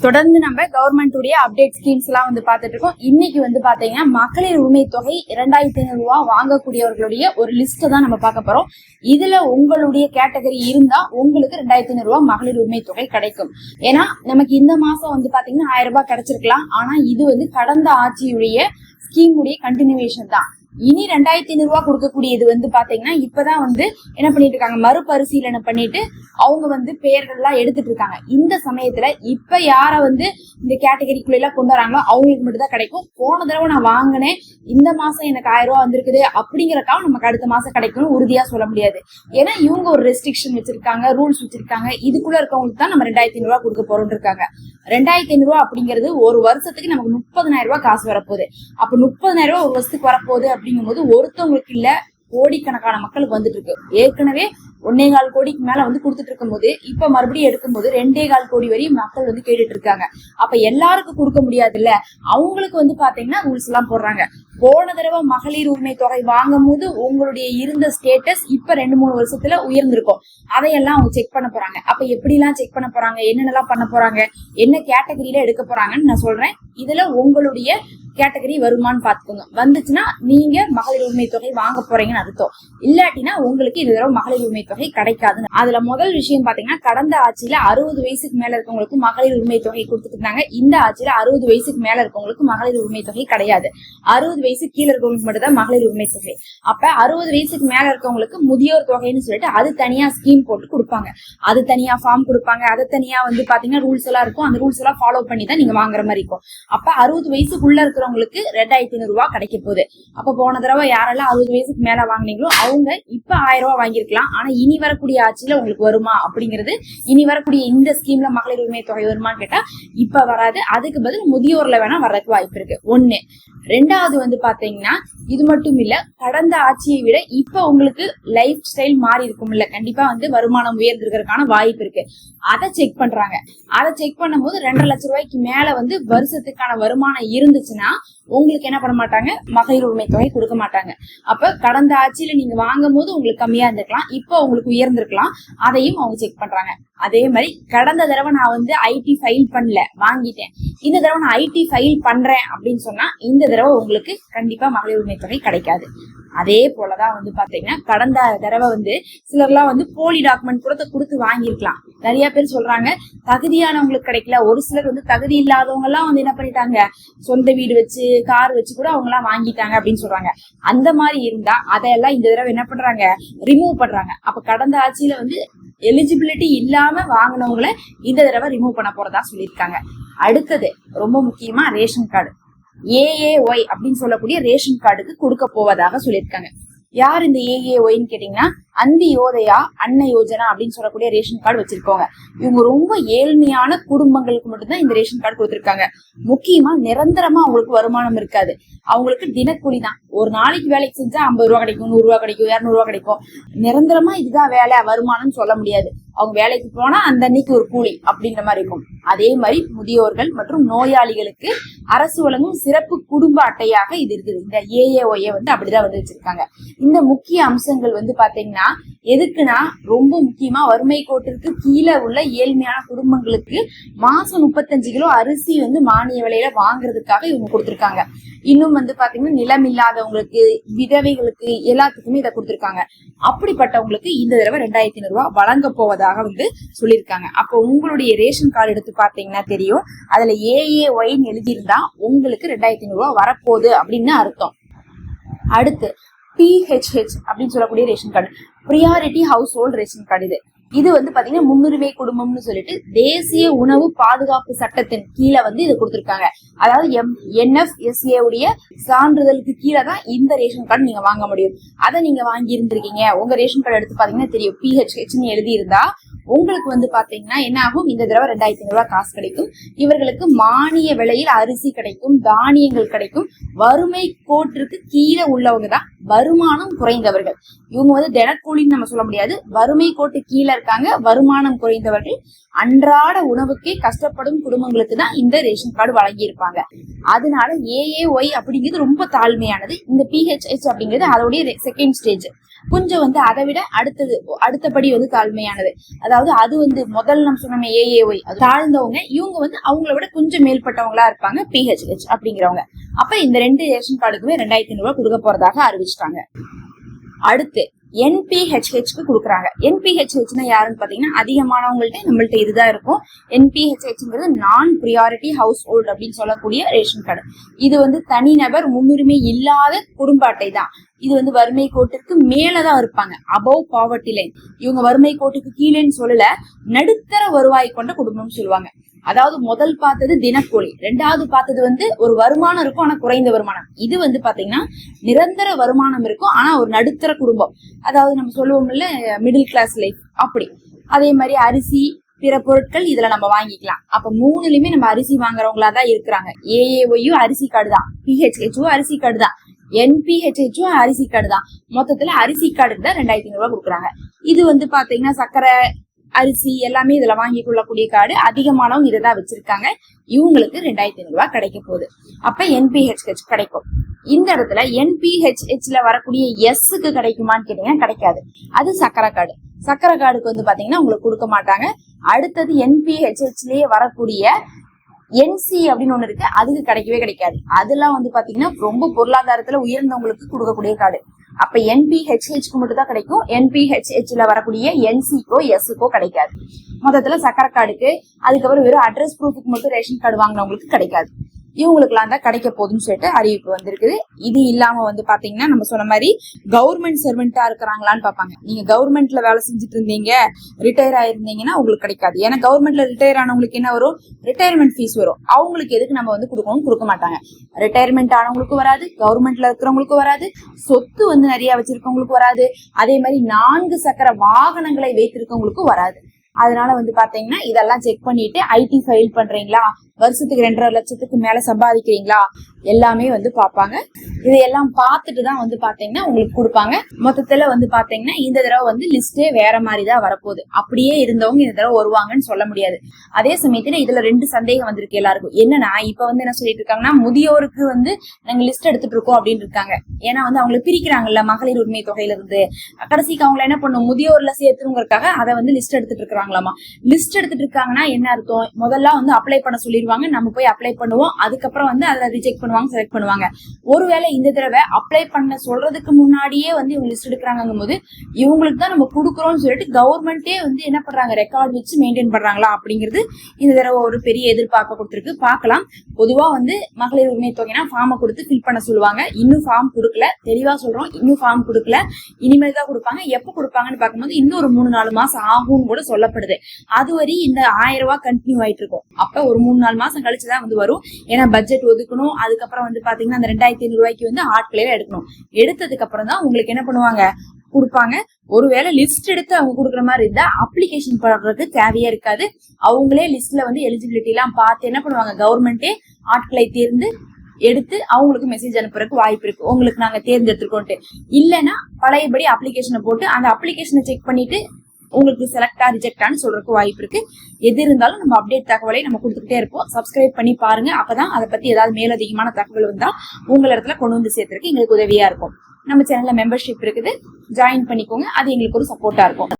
தொடர்ந்து நம்ம government update schemes எல்லாம் பார்த்துட்டு இருக்கோம். இன்னைக்கு பாத்தீங்கன்னா மகளிர் உரிமை தொகை 2500 ரூபாய் வாங்கக்கூடியவர்களுடைய ஒரு லிஸ்ட் தான் நம்ம பார்க்க போறோம். இதுல உங்களுடைய கேட்டகரி இருந்தா உங்களுக்கு 2500 ரூபாய் மகளிர் உரிமை தொகை கிடைக்கும். ஏன்னா நமக்கு இந்த மாசம் பாத்தீங்கன்னா 1000 ரூபாய் கிடைச்சிருக்கலாம். ஆனா இது கடந்த ஆட்சியுடைய ஸ்கீம் உடைய கண்டினியூவேஷன் தான். இனி 2500 ரூபாய் கொடுக்கக்கூடியது பாத்தீங்கன்னா இப்பதான் என்ன பண்ணிட்டு இருக்காங்க, மறுபரிசீலனை பண்ணிட்டு அவங்க பெயர்கள்லாம் எடுத்துட்டு இருக்காங்க. இந்த சமயத்துல இப்ப யார இந்த கேட்டகரிக்குள்ள எல்லாம் கொண்டு வராங்களோ அவங்களுக்கு மட்டும் தான் கிடைக்கும். போன தடவை நான் வாங்கினேன், இந்த மாசம் எனக்கு 1000 ரூபாய் வந்திருக்குது அப்படிங்கறக்காக நமக்கு அடுத்த மாசம் கிடைக்கும்னு உறுதியா சொல்ல முடியாது. ஏன்னா இவங்க ஒரு ரெஸ்ட்ரிக்ஷன் வச்சிருக்காங்க, ரூல்ஸ் வச்சிருக்காங்க. இதுக்குள்ள இருக்கவங்களுக்கு தான் நம்ம 2500 ரூபாய் கொடுக்க போறோம் இருக்காங்க. 2500 ரூபாய் அப்படிங்கிறது ஒரு வருஷத்துக்கு நமக்கு 30,000 ரூபாய் காசு வரப்போகுது. அப்ப 30,000 ரூபாய் ஒரு வருஷத்துக்கு வரப்போகுது அப்படிங்கும்போது ஒருத்தவங்களுக்கு இல்ல, கோடிக்கணக்கான மக்களுக்கு வந்துட்டு இருக்கு. ஏற்கனவே 1.25 கோடிக்கு மேல கொடுத்துட்டு இருக்கும் போது இப்ப மறுபடியும் எடுக்கும் போது 2.25 கோடி வரையும் மக்கள் கேட்டுட்டு இருக்காங்க. அப்ப எல்லாருக்கும் கொடுக்க முடியாது இல்ல, அவங்களுக்கு பாத்தீங்கன்னா ரூல்ஸ் எல்லாம் போடுறாங்க. போன தடவை மகளிர் உரிமை தொகை வாங்கும் போது உங்களுடைய இருந்த ஸ்டேட்டஸ் இப்ப 2-3 வருஷத்துல உயர்ந்திருக்கும். அதையெல்லாம் அவங்க செக் பண்ண போறாங்க. அப்ப எப்படி எல்லாம் செக் பண்ண போறாங்க, என்னென்னலாம் பண்ண போறாங்க, என்ன கேட்டகரியில எடுக்க போறாங்கன்னு நான் சொல்றேன். இதுல உங்களுடைய கேட்டகரி வருமானு பாத்துக்கோங்க. வந்துச்சுன்னா நீங்க மகளிர் உரிமை தொகை வாங்க போறீங்கன்னு அர்த்தம். இல்லாட்டினா உங்களுக்கு இந்த தடவை மகளிர் உரிமை தொகை கிடைக்காதுன்னு. அதுல முதல் விஷயம் பாத்தீங்கன்னா, கடந்த ஆட்சியில 60 வயசுக்கு மேல இருக்கவங்களுக்கு மகளிர் உரிமை தொகை கொடுத்துட்டு இருந்தாங்க. இந்த ஆட்சியில 60 வயசுக்கு மேல இருக்கவங்களுக்கு மகளிர் உரிமை தொகை கிடையாது. 60 வயசு கீழே இருக்கவங்களுக்கு மட்டும் தான் மகளிர் உரிமை தொகை. அப்ப 60 வயசுக்கு மேல இருக்கவங்களுக்கு முதியோர் தொகைன்னு சொல்லிட்டு அது தனியா ஸ்கீம் போட்டு கொடுப்பாங்க. அது தனியா ஃபார்ம் கொடுப்பாங்க. அது தனியா பாத்தீங்கன்னா ரூல்ஸ் எல்லாம் இருக்கும். அந்த ரூல்ஸ் எல்லாம் ஃபாலோ பண்ணி தான் நீங்க வாங்குற மாதிரி இருக்கும். அப்ப 60 வயசுக்குள்ள இருக்கிறவங்களுக்கு 2500 ரூபாய் கிடைக்க போகுது. அப்ப போன தடவை யாரெல்லாம் 60 வயசுக்கு மேல வாங்கினீங்களோ அவங்க இப்ப 1000 ரூபாய் வாங்கிருக்கலாம். ஆனா இனி வரக்கூடிய ஆட்சியில உங்களுக்கு வருமா அப்படிங்கிறது, இனி வரக்கூடிய இந்த ஸ்கீம்ல மகளிர் உரிமை தொகை வருமான்னு கேட்டா இப்ப வராது. அதுக்கு பதில் முதியோர்ல வேணா வர்றதுக்கு வாய்ப்பு இருக்கு. ஒண்ணு. ரெண்டாவது பாத்தீங்கன்னா, இது மட்டும் இல்ல, கடந்த ஆட்சியை விட இப்ப உங்களுக்கு லைஃப் ஸ்டைல் மாறி இருக்கும் இல்ல, கண்டிப்பா வருமானம் உயர்ந்திருக்கிறதுக்கான வாய்ப்பு இருக்கு. அதை செக் பண்றாங்க. அதை செக் பண்ணும் போது 2.5 லட்சம் ரூபாய்க்கு மேல வருஷத்துக்கான வருமானம் இருந்துச்சுன்னா உங்களுக்கு என்ன பண்ண மாட்டாங்க, மகளிர் உரிமை தொகை கொடுக்க மாட்டாங்க. அப்ப கடந்த ஆட்சியில நீங்க வாங்கும் போது உங்களுக்கு கம்மியா இருந்திருக்கலாம், இப்ப உங்களுக்கு உயர்ந்திருக்கலாம். அதையும் அவங்க செக் பண்றாங்க. அதே மாதிரி கடந்த தடவை நான் ஐடி ஃபைல் பண்ணல, வாங்கிட்டேன். இந்த தடவை நான் ஐடி ஃபைல் பண்றேன் அப்படின்னு சொன்னா இந்த தடவை உங்களுக்கு கண்டிப்பா மகளிர் உரிமை தொகை கிடைக்காது. அதே போலதான் பாத்தீங்கன்னா, கடந்த தடவை சிலர்லாம் போலி டாக்குமெண்ட் கூட கொடுத்து வாங்கிருக்கலாம். நிறைய பேர் சொல்றாங்க தகுதியானவங்களுக்கு கிடைக்கல. ஒரு சிலர் தகுதி இல்லாதவங்க எல்லாம் என்ன பண்ணிட்டாங்க, சொந்த வீடு வச்சு கார் வச்சு கூட அவங்க எல்லாம் வாங்கிட்டாங்க அப்படின்னு சொல்றாங்க. அந்த மாதிரி இருந்தா அதையெல்லாம் இந்த தடவை என்ன பண்றாங்க, ரிமூவ் பண்றாங்க. அப்ப கடந்த ஆட்சியில எலிஜிபிலிட்டி இல்லாம வாங்கினவங்களை இந்த தடவை ரிமூவ் பண்ண போறதா சொல்லியிருக்காங்க. அடுத்தது ரொம்ப முக்கியமா ரேஷன் கார்டு, AAY அப்படின்னு சொல்லக்கூடிய ரேஷன் கார்டுக்கு கொடுக்க போவதாக சொல்லியிருக்காங்க. யார் இந்த AAYன்னு கேட்டீங்கன்னா, அந்தி யோதயா அன்ன யோஜனா அப்படின்னு சொல்லக்கூடிய ரேஷன் கார்டு வச்சிருக்கோங்க. இவங்க ரொம்ப ஏழ்மையான குடும்பங்களுக்கு மட்டும்தான் இந்த ரேஷன் கார்டு கொடுத்திருக்காங்க. முக்கியமா நிரந்தரமா அவங்களுக்கு வருமானம் இருக்காது. அவங்களுக்கு தினக்கூலி தான். ஒரு நாளைக்கு வேலைக்கு செஞ்சா 50 ரூபாய் கிடைக்கும், 100 ரூபாய் கிடைக்கும், 200 ரூபாய் கிடைக்கும். நிரந்தரமா இதுதான் வேலை வருமானம் சொல்ல முடியாது. அவங்க வேலைக்கு போனா அந்த அன்னைக்கு ஒரு கூலி அப்படின்ற மாதிரி இருக்கும். அதே மாதிரி முதியோர்கள் மற்றும் நோயாளிகளுக்கு அரசு வழங்கும் சிறப்பு குடும்ப அட்டையாக இது இருக்குது. இந்த AAY அப்படிதான் வச்சிருக்காங்க. இந்த முக்கிய அம்சங்கள் பாத்தீங்கன்னா எதுக்குன்னா, ரொம்ப முக்கியமா வறுமை கோட்டிற்கு கீழே உள்ள ஏழ்மையான குடும்பங்களுக்கு மாசம் 35 கிலோ அரிசி மானிய விலையில வாங்குறதுக்காக இவங்க கொடுத்திருக்காங்க. இன்னும் பாத்தீங்கன்னா நிலம் இல்லாதவங்களுக்கு, விதவைகளுக்கு எல்லாத்துக்குமே இதை கொடுத்திருக்காங்க. அப்படிப்பட்டவங்களுக்கு இந்த தடவை 2500 ரூபாய் வழங்க போவதாக சொல்லியிருக்காங்க. அப்போ உங்களுடைய ரேஷன் கார்டு எடுத்து பாத்தீங்கன்னா தெரியும், அதுல AAYன்னு எழுதியிருந்தா உங்களுக்கு 2500 ரூபாய் வரப்போகுது அப்படின்னு அர்த்தம். அடுத்து PHH அப்படின்னு சொல்லக்கூடிய ration card, priority house hold ration card. இது பாத்தீங்கன்னா முன்னுரிமை குடும்பம்னு சொல்லிட்டு தேசிய உணவு பாதுகாப்பு சட்டத்தின் கீழே இதை கொடுத்திருக்காங்க. அதாவது NFSA உடைய சான்றிதழுக்கு கீழே தான் இந்த ரேஷன் கார்டு நீங்க வாங்க முடியும். அதை நீங்க வாங்கி இருந்திருக்கீங்க, உங்க ரேஷன் கார்டு எடுத்து பாத்தீங்கன்னா தெரியும், PHHன்னு எழுதி இருந்தா உங்களுக்கு பாத்தீங்கன்னா என்ன ஆகும், இந்த தடவை 2500 ரூபாய் காசு கிடைக்கும். இவர்களுக்கு மானிய விலையில் அரிசி கிடைக்கும், தானியங்கள் கிடைக்கும். வறுமை கோட்டிற்கு கீழே உள்ளவங்க தான் வருமானம் குறைந்தவர்கள். இவங்க தினக்கூலின்னு நம்ம சொல்ல முடியாது. வறுமை கோட்டு கீழே இருக்காங்க, வருமானம் குறைந்தவர்கள், அன்றாட உணவுக்கே கஷ்டப்படும் குடும்பங்களுக்கு தான் இந்த ரேஷன் கார்டு வழங்கி இருப்பாங்க. அதனால AAY அப்படிங்கிறது ரொம்ப தாழ்மையானது. இந்த PHH அப்படிங்கிறது அதோடைய செகண்ட் ஸ்டேஜ். கொஞ்சம் வந்து அதை விட அடுத்தபடி வந்து தாழ்மையானது. அதாவது அது வந்து முதல்ல நம்ம சொன்ன AAY தாழ்ந்தவங்க, இவங்க வந்து அவங்கள விட கொஞ்சம் மேல்பட்டவங்களா இருப்பாங்க PHH அப்படிங்கிறவங்க. அப்ப இந்த 2 ரேஷன் கார்டுக்குமே 2500 ரூபாய் கொடுக்க போறதாக அறிவிச்சிட்டாங்க. அடுத்து NPHHக்கு கொடுக்குறாங்க. NPHHனா யாருன்னு பாத்தீங்கன்னா, அதிகமானவங்கள்ட்ட நம்மள்ட்ட இதுதான் இருக்கும். NPHHங்கிறது நான் பிரியாரிட்டி ஹவுஸ் ஹோல்ட் அப்படின்னு சொல்லக்கூடிய ரேஷன் கார்டு. இது வந்து தனிநபர் முன்னுரிமை இல்லாத குடும்ப அட்டை தான். இது வந்து வறுமை கோட்டிற்கு மேலதான் இருப்பாங்க, அபவ் பாவர்ட்டி லைன். இவங்க வறுமை கோட்டுக்கு கீழேன்னு சொல்லல, நடுத்தர வருவாய் கொண்ட குடும்பம்னு சொல்லுவாங்க. அதாவது முதல் பார்த்தது தினக்கூலி, ரெண்டாவது பார்த்தது வந்து ஒரு வருமானம் இருக்கும் ஆனா குறைந்த வருமானம். இது வந்து பாத்தீங்கன்னா நிரந்தர வருமானம் இருக்கும் ஆனா ஒரு நடுத்தர குடும்பம். அதாவது நம்ம சொல்லுவோம்ல மிடில் கிளாஸ் லைஃப் அப்படி. அதே மாதிரி அரிசி பிற பொருட்கள் இதுல நம்ம வாங்கிக்கலாம். அப்ப மூணுலயுமே நம்ம அரிசி வாங்குறவங்களா தான் இருக்கிறாங்க. AAYயும் அரிசி கார்டு தான், PHHவும் அரிசி கார்டு தான், NPHHவும் அரிசி கார்டு தான். மொத்தத்துல அரிசி கார்டுக்கு தான் 2500 ரூபாய் கொடுக்குறாங்க. இது வந்து பாத்தீங்கன்னா சக்கரை அரிசி எல்லாமே இதுல வாங்கி கொள்ளக்கூடிய கார்டு. அதிகமானவங்க இதைதான் வச்சிருக்காங்க. இவங்களுக்கு 2500 ரூபாய் கிடைக்க போகுது. அப்ப NPHH கிடைக்கும். இந்த இடத்துல NPHHல வரக்கூடிய எஸ்க்கு கிடைக்குமான்னு கேட்டீங்கன்னா கிடைக்காது. அது சக்கரை கார்டு. சக்கரை கார்டுக்கு வந்து பாத்தீங்கன்னா உங்களுக்கு கொடுக்க மாட்டாங்க. அடுத்தது NPHHலயே வரக்கூடிய NC அப்படின்னு ஒண்ணு இருக்கு, அதுக்கு கிடைக்கவே கிடைக்காது. அதெல்லாம் வந்து பாத்தீங்கன்னா ரொம்ப பொருளாதாரத்துல உயர்ந்தவங்களுக்கு கொடுக்கக்கூடிய கார்டு. அப்ப NPHHக்கு மட்டும் தான் கிடைக்கும். NPHHல வரக்கூடிய NCக்கோ எஸ்க்கோ கிடைக்காது. மொத்தத்துல சக்கரை கார்டுக்கு, அதுக்கப்புறம் வெறும் அட்ரஸ் ப்ரூஃபுக்கு மட்டும் ரேஷன் கார்டு வாங்கினவங்களுக்கு கிடைக்காது. இவங்களுக்குலாம் தான் கிடைக்க போகுதுன்னு சொல்லிட்டு அறிவிப்பு வந்திருக்குது. இது இல்லாம வந்து பாத்தீங்கன்னா நம்ம சொன்ன மாதிரி கவர்மெண்ட் சர்வெண்டா இருக்கிறாங்களான்னு பாப்பாங்க. நீங்க கவர்மெண்ட்ல வேலை செஞ்சுட்டு இருந்தீங்க, ரிட்டையர் ஆயிருந்தீங்கன்னா உங்களுக்கு கிடைக்காது. ஏன்னா கவர்மெண்ட்ல ரிட்டையர் ஆனவங்களுக்கு என்ன வரும், ரிட்டையர்மெண்ட் ஃபீஸ் வரும். அவங்களுக்கு எதுக்கு நம்ம வந்து கொடுக்க மாட்டாங்க. ரிட்டையர்மெண்ட் ஆனவங்களுக்கும் வராது, கவர்மெண்ட்ல இருக்கிறவங்களுக்கும் வராது, சொத்து வந்து நிறைய வச்சிருக்கவங்களுக்கும் வராது, அதே மாதிரி 4 சக்கர வாகனங்களை வைத்திருக்கவங்களுக்கும் வராது. அதனால வந்து பாத்தீங்கன்னா இதெல்லாம் செக் பண்ணிட்டு ஐடி ஃபைல் பண்றீங்களா, வருஷத்துக்கு 2.5 லட்சத்துக்கு மேல சம்பாதிக்கிறீங்களா, எல்லாமே வந்து பாப்பாங்க. இதையெல்லாம் பார்த்துட்டு தான் வந்து பாத்தீங்கன்னா உங்களுக்கு கொடுப்பாங்க. மொத்தத்துல வந்து பாத்தீங்கன்னா இந்த தடவை வந்து லிஸ்டே வேற மாதிரிதான் வரப்போகுது. அப்படியே இருந்தவங்க இந்த தடவை வருவாங்கன்னு சொல்ல முடியாது. அதே சமயத்துல இதுல 2 சந்தேகம் வந்திருக்கு எல்லாருக்கும். என்னன்னா இப்ப வந்து என்ன சொல்லிட்டு இருக்காங்கன்னா, முதியோருக்கு வந்து நாங்க லிஸ்ட் எடுத்துட்டு இருக்கோம் அப்படின்னு இருக்காங்க. ஏன்னா வந்து அவங்களை பிரிக்கிறாங்கல்ல மகளிர் உரிமை தொகையில இருந்து, கடைசிக்கு அவங்களை என்ன பண்ணும், முதியோர்ல சேர்த்துங்கிறதுக்காக அதை வந்து லிஸ்ட் எடுத்துட்டு இருக்காங்களாமா. லிஸ்ட் எடுத்துட்டு இருக்காங்கன்னா என்ன அர்த்தம், முதல்ல வந்து அப்ளை பண்ண சொல்லிடுவாங்க, நம்ம போய் அப்ளை பண்ணுவோம், அதுக்கப்புறம் வந்து அதை ரிஜெக்ட் பண்ணுவாங்க, செலக்ட் பண்ணுவாங்க. ஒருவேளை இந்த தடவை அப்ளை பண்ண சொல்றதுக்கு முன்னாடியே வந்து இவங்க லிஸ்ட் எடுக்கிறாங்கும் போது இவங்களுக்கு தான் நம்ம கொடுக்குறோம்னு சொல்லிட்டு கவர்மெண்டே வந்து என்ன பண்றாங்க, ரெக்கார்ட் வச்சு மெயின்டைன் பண்றாங்களா அப்படிங்கிறது இந்த தடவை ஒரு பெரிய எதிர்பார்ப்பை கொடுத்துருக்கு. பார்க்கலாம். பொதுவா வந்து மகளிர் உரிமை தொகைனா ஃபார்மை கொடுத்து ஃபில் பண்ண சொல்லுவாங்க. இன்னும் ஃபார்ம் கொடுக்கல, தெளிவா சொல்றோம், இன்னும் ஃபார்ம் கொடுக்கல, இனிமேல் தான் கொடுப்பாங்க. எப்ப கொடுப்பாங்கன்னு பார்க்கும்போது இன்னும் ஒரு 3-4 மாசம் ஆகும்னு கூட சொல்லப்படுது. அதுவரை இந்த 1000 ரூபாய் கண்டினியூ ஆயிட்டு இருக்கும். அப்ப ஒரு 3-4 மாசம் கழிச்சுதான் வந்து வரும். ஏன்னா பட்ஜெட் ஒதுக்கணும், அதுக்கப்புறம் வந்து பாத்தீங்கன்னா அந்த 2500 ரூபாய்க்கு வந்து ஆட்களையே எடுக்கணும். எடுத்ததுக்கு அப்புறம் தான் உங்களுக்கு என்ன பண்ணுவாங்க, கொடுப்பாங்க. ஒருவேளை லிஸ்ட் எடுத்து அவங்க கொடுக்குற மாதிரி இருந்தா அப்ளிகேஷன் பண்றதுக்கு தேவையே இருக்காது. அவங்களே லிஸ்ட்ல வந்து எலிஜிபிலிட்டி எல்லாம் பார்த்து என்ன பண்ணுவாங்க, கவர்மெண்டே ஆட்களை தேர்ந்து எடுத்து அவங்களுக்கு மெசேஜ் அனுப்புறதுக்கு வாய்ப்பு இருக்கு, உங்களுக்கு நாங்க தேர்ந்தெடுத்துருக்கோன்ட்டு. இல்லைன்னா பழையபடி அப்ளிகேஷனை போட்டு அந்த அப்ளிகேஷனை செக் பண்ணிட்டு உங்களுக்கு செலக்டா ரிஜெக்டான்னு சொல்றதுக்கு வாய்ப்பு இருக்கு. எது இருந்தாலும் நம்ம அப்டேட் தகவலை நம்ம கொடுத்துக்கிட்டே இருப்போம். சப்ஸ்கிரைப் பண்ணி பாருங்க. அப்பதான் அதை பத்தி ஏதாவது மேலதிகமான தகவல் வந்தா உங்க இடத்துல கொண்டு வந்து சேர்த்துருக்கு எங்களுக்கு உதவியா இருக்கும். நம்ம சேனல்ல மெம்பர்ஷிப் இருக்குது, ஜாயின் பண்ணிக்கோங்க. அது எங்களுக்கு ஒரு சப்போர்ட்டா இருக்கும்.